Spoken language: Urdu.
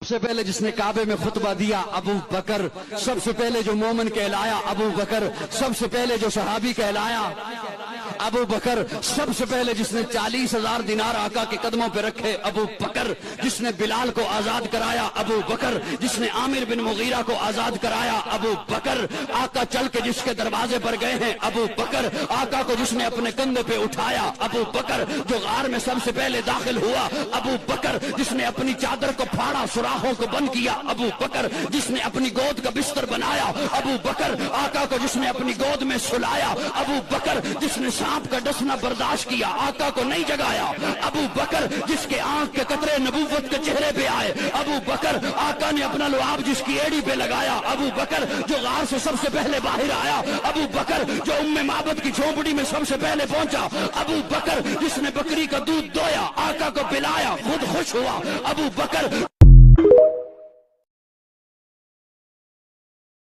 سب سے پہلے جس نے کعبے میں خطبہ دیا ابو بکر، سب سے پہلے جو مومن کہلایا ابو بکر، سب سے پہلے جو صحابی کہلایا ابو بکر، سب سے پہلے جس نے 40,000 دینار آقا کے قدموں پہ رکھے ابو بکر، جس نے بلال کو آزاد کرایا ابو بکر، جس نے عامر بن مغیرہ کو آزاد کرایا ابو بکر، آقا چل کے جس کے دروازے پر گئے ہیں ابو بکر، آقا کو جس نے اپنے کندھے پہ اٹھایا ابو بکر، جو غار میں سب سے پہلے داخل ہوا ابو بکر، جس نے اپنی چادر کو پھاڑا سوراخوں کو بند کیا ابو بکر، جس نے اپنی گود کا بستر بنایا ابو بکر، آقا کو جس نے اپنی گود میں سلایا ابو بکر، جس نے سانپ کا ڈسنا برداشت کیا آقا کو نہیں جگایا ابو بکر، جس کے آنکھ کے قطرے نبوت کے چہرے پہ آئے ابو بکر، آقا نے اپنا لعاب جس کی ایڑی پہ لگایا ابو بکر، جو غار سے سب سے پہلے باہر آیا ابو بکر، جو ام معبد کی جھونپڑی میں سب سے پہلے پہنچا ابو بکر، جس نے بکری کا دودھ دویا آقا کو پلایا خود خوش ہوا ابو بکر،